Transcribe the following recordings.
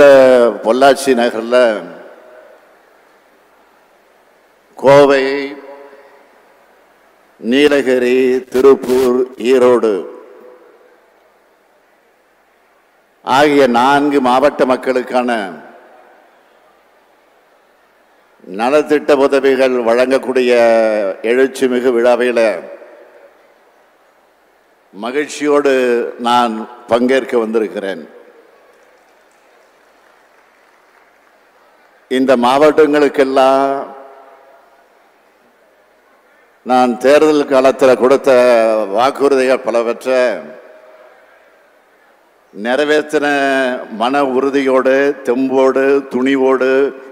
இந்த பொள்ளாச்சி நகரில் கோவை, நீலகிரி, திருப்பூர், ஈரோடு ஆகிய 4 மாவட்ட மக்களுக்கான நலத்திட்ட உதவிகள் வழங்கக்கூடிய எழுச்சிமிகு விழாவில் மகிழ்ச்சியோடு நான் பங்கேற்க வந்திருக்கிறேன். இந்த மாவட்டங்களுக்கெல்லாம் நான் தேர்தல் காலத்தில் கொடுத்த வாக்குறுதிகள் பலவற்றை நிறைவேற்றின மன உறுதியோடு, தெம்போடு, துணிவோடு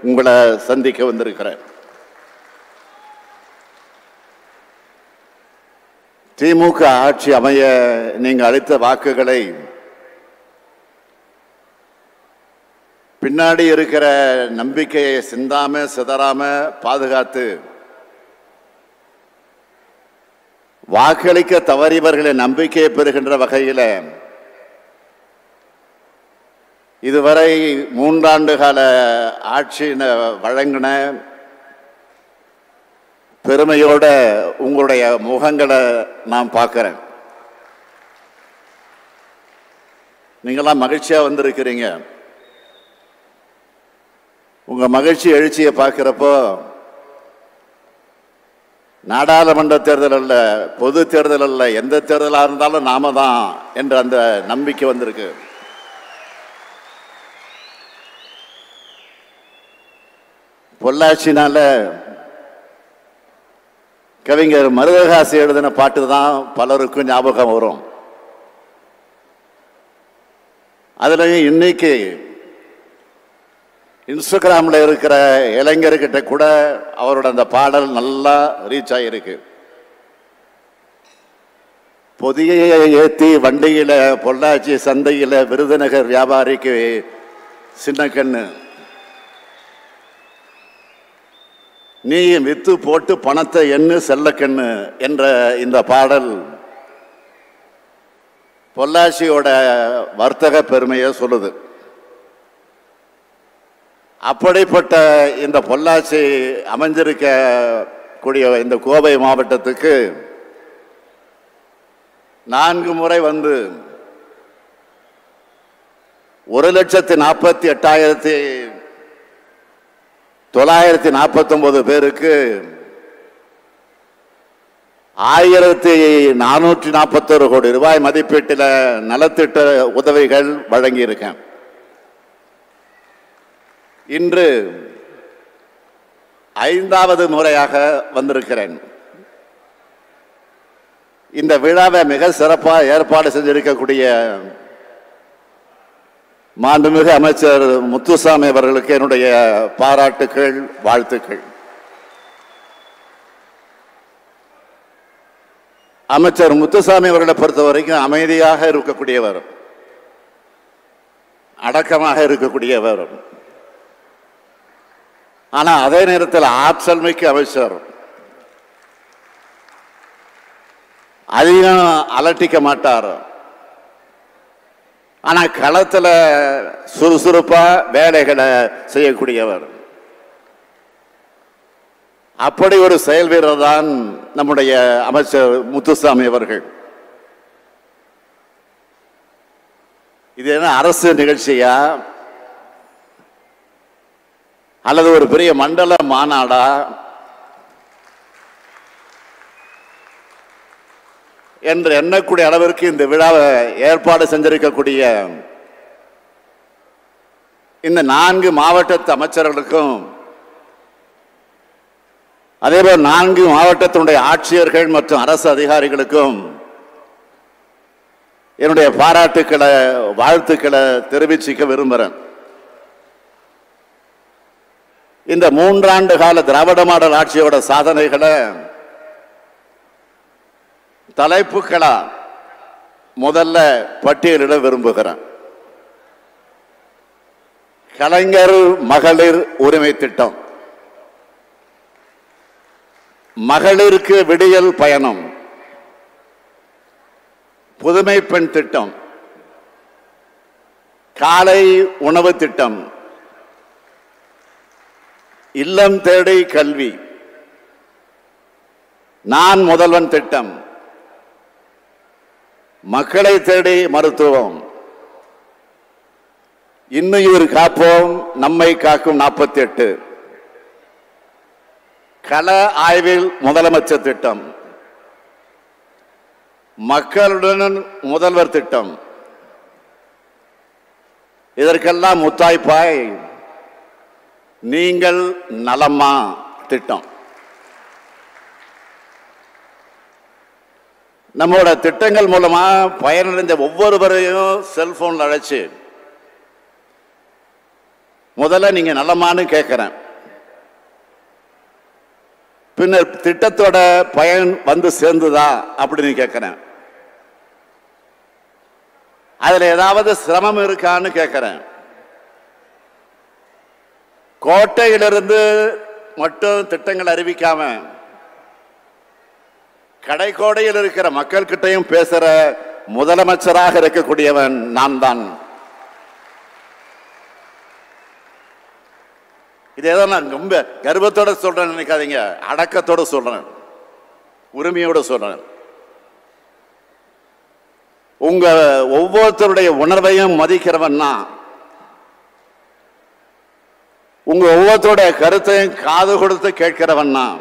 உங்களை சந்திக்க வந்திருக்கிறேன். திமுக ஆட்சி அமைய நீங்கள் அளித்த வாக்குகளை பின்னாடி இருக்கிற நம்பிக்கையை சிந்தாம சிதறாம பாதுகாத்து வாக்களிக்க தவறியவர்களின் நம்பிக்கையை பெறுகின்ற வகையில் இதுவரை 3 ஆண்டு கால ஆட்சி வழங்கின பெருமையோட உங்களுடைய முகங்களை நான் பார்க்கிறேன். நீங்களாம் மகிழ்ச்சியா வந்திருக்கிறீங்க. உங்க மகிழ்ச்சி எழுச்சியை பார்க்கிறப்போ நாடாளுமன்ற தேர்தல் அல்ல, பொது தேர்தல் அல்ல, எந்த தேர்தலாக இருந்தாலும் நாம தான் என்ற அந்த நம்பிக்கை வந்திருக்கு. பொள்ளாச்சினால கவிஞர் மருதகாசி எழுதின பாட்டு தான் பலருக்கும் ஞாபகம் வரும். அதுலயும் இன்னைக்கு இன்ஸ்டாகிராம்ல இருக்கிற இளைஞர்கிட்ட கூட அவரோட அந்த பாடல் நல்லா ரீச் ஆகிருக்கு. பொதியை ஏத்தி வண்டியில பொள்ளாச்சி சந்தையில விருதுநகர் வியாபாரிக்கு சின்ன கண்ணு, நீ வித்து போட்டு பணத்தை எண்ணு செல்லக்கண்ணு என்ற இந்த பாடல் பொள்ளாச்சியோட வர்த்தக பெருமையை சொல்லுது. அப்படிப்பட்ட இந்த பொள்ளாச்சி அமைஞ்சிருக்க கூடிய இந்த கோவை மாவட்டத்துக்கு 4 முறை வந்து 1,48,949 பேருக்கு 1,441 கோடி ரூபாய் மதிப்பீட்டில் நலத்திட்ட உதவிகள் வழங்கியிருக்கேன். இன்று 5வது முறையாக வந்திருக்கிறேன். இந்த விழாவை மிக சிறப்பாக ஏற்பாடு செஞ்சிருக்கக்கூடிய மாண்புமிகு அமைச்சர் முத்துசாமி அவர்களுக்கு என்னுடைய பாராட்டுக்கள், வாழ்த்துக்கள். அமைச்சர் முத்துசாமி அவர்களை பொறுத்த வரைக்கும் அமைதியாக இருக்கக்கூடியவர், அடக்கமாக இருக்கக்கூடியவர். ஆனா அதே நேரத்தில் ஆற்றல் மிக்க அமைச்சர். அதிகம் அலட்டிக்க மாட்டார். ஆனா களத்துல சுறுசுறுப்பா வேலைகளை செய்யக்கூடியவர். அப்படி ஒரு செயல் வீரர் தான் நம்முடைய அமைச்சர் முத்துசாமி அவர்கள். இது என்ன அரசு நிகழ்ச்சியா அல்லது ஒரு பெரிய மண்டல மாநாடா என்று எண்ணக்கூடிய அளவிற்கு இந்த விழாவை ஏற்பாடு செஞ்சிருக்கக்கூடிய இந்த 4 மாவட்டத்து அமைச்சர்களுக்கும் அதேபோல் 4 மாவட்டத்தினுடைய ஆட்சியர்கள் மற்றும் அரசு அதிகாரிகளுக்கும் என்னுடைய பாராட்டுக்களை, வாழ்த்துக்களை தெரிவிச்சுக்க விரும்புகிறேன். இந்த 3 ஆண்டு கால திராவிட மாடல் ஆட்சியோட சாதனைகளை தலைப்புகளா முதல்ல பட்டியலிட விரும்புகிறேன். கலைஞர் மகளிர் உரிமை திட்டம், மகளிருக்கு விடியல் பயணம், புதுமை பெண் திட்டம், காலை உணவு திட்டம், இல்லம் தேடி கல்வி, நான் முதல்வன் திட்டம், மக்களை தேடி மருத்துவம், இன்னுயிர் காப்போம் நம்மை காக்கும் 48, கள ஆய்வில் முதலமைச்சர் திட்டம், மக்களுடன் முதல்வர் திட்டம், இதற்கெல்லாம் முத்தாய்ப்பாய் நீங்கள் நலமா திட்டம். நம்மோட திட்டங்கள் மூலமா பயனடைந்த ஒவ்வொருவரையும் செல்போன்ல அழைச்சு முதல்ல நீங்க நலமான்னு கேட்கிறேன். பின்னர் திட்டத்தோட பயன் வந்து சேர்ந்துதா அப்படின்னு கேட்கிறேன். அதுல ஏதாவது சிரமம் இருக்கான்னு கேட்கிறேன். கோட்டையிலிருந்து மட்டும் திட்டங்கள் அறிவிக்காம கடைக்கோடையில் இருக்கிற மக்கள் கிட்டையும் பேசுற முதலமைச்சராக இருக்கக்கூடியவன் நான் தான். இதேதோ நான் ரொம்ப கர்வத்தோட சொல்றேன் நினைக்காதீங்க, அடக்கத்தோட சொல்றேன், உரிமையோட சொல்றேன். உங்க ஒவ்வொருத்தருடைய உணர்வையும் மதிக்கிறவன் தான். உங்க ஒவ்வொருத்தருடைய கருத்தையும் காது கொடுத்து கேட்கிறவன் தான்.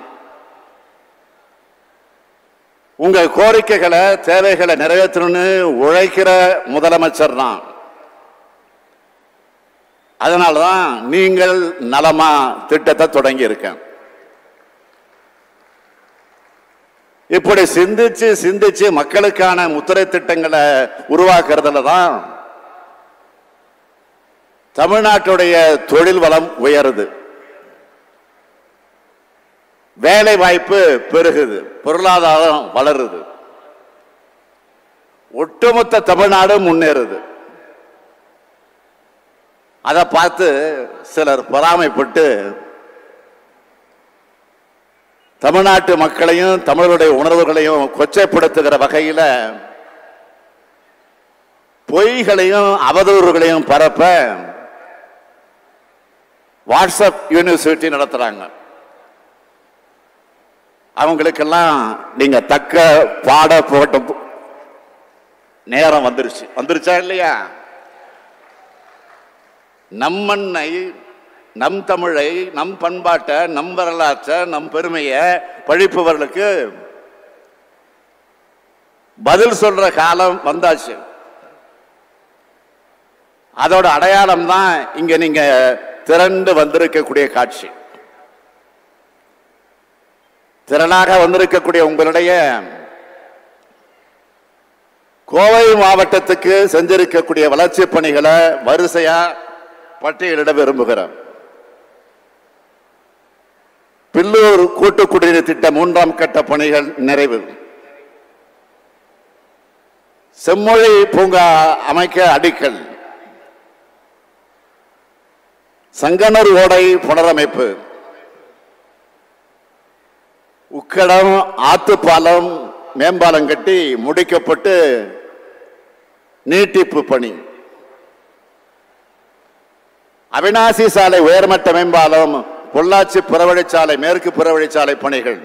உங்க கோரிக்கைகளை தேவைகளை நிறைவேற்றணும்னு உழைக்கிற முதலமைச்சர் தான். அதனாலதான் நீங்கள் நலமா திட்டத்தை தொடங்கி இருக்கேன். இப்படி சிந்திச்சு சிந்திச்சு மக்களுக்கான முத்திரை திட்டங்களை உருவாக்குறதுல தான் தமிழ்நாட்டுடைய தொழில் வளம் உயருது, வேலை வாய்ப்பு பெருகுது, பொருளாதாரம் வளருது, ஒட்டுமொத்த தமிழ்நாடு முன்னேறுது. அதை பார்த்து சிலர் பொறாமைப்பட்டு தமிழ்நாட்டு மக்களையும் தமிழருடைய உணர்வுகளையும் கொச்சைப்படுத்துகிற வகையில் பொய்களையும் அவதூறுகளையும் பரப்ப வாட்ஸ்அப் யூனிவர்சிட்டி நடத்துறாங்க. அவங்களுக்கெல்லாம் நீங்க தக்க பாட போட்ட நேரம் வந்துருச்சா இல்லையா? நம் மண்ணை, நம் தமிழை, நம் பண்பாட்டை, நம் வரலாற்றை, நம் பெருமையை பழிப்பவர்களுக்கு பதில் சொல்ற காலம் வந்தாச்சு. அதோட அடையாளம் தான் இங்க நீங்க திரண்டு வந்திருக்கக்கூடிய காட்சி. திரளாக வந்திருக்கக்கூடிய உங்களுடைய கோவை மாவட்டத்துக்கு செஞ்சிருக்கக்கூடிய வளர்ச்சி பணிகளை வரிசையா பட்டியலிட விரும்புகிறேன். பில்லூர் கூட்டு குடிநீர் திட்ட 3ஆம் கட்ட பணிகள் நிறைவு. செம்மொழி பூங்கா அமைக்க அடிக்கல். சங்கனூர் ஓடை புனரமைப்பு. உக்கடம் ஆத்துப்பாலம் மேம்பாலம் கட்டி முடிக்கப்பட்டு நீட்டிப்பு பணி. அவிநாசி சாலை உயர்மட்ட மேம்பாலம், பொள்ளாச்சி புறவழிச்சாலை, மேற்கு புறவழிச்சாலை பணிகள்.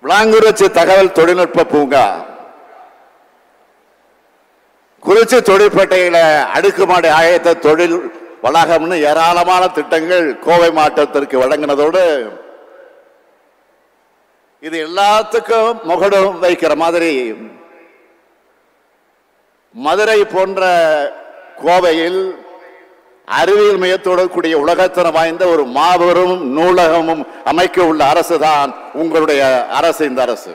விளாங்குறிச்சி தகவல் தொழில்நுட்ப பூங்கா. குறிச்சி தொழிற்பேட்டையில அடுக்குமாடி ஆயத்த தொழில் வளாகம்னு ஏராளமான திட்டங்கள் கோவை மாவட்டத்திற்கு வழங்கினதோடு இது எல்லாத்துக்கும் முகடும் வைக்கிற மாதிரி மதுரை போன்ற கோவையில் அறிவியல் மையத்தோடு கூடிய உலகத்தரம் வாய்ந்த ஒரு மாபெரும் நூலகமும் அமைக்க உள்ள அரசு தான் உங்களுடைய அரசு. இந்த அரசு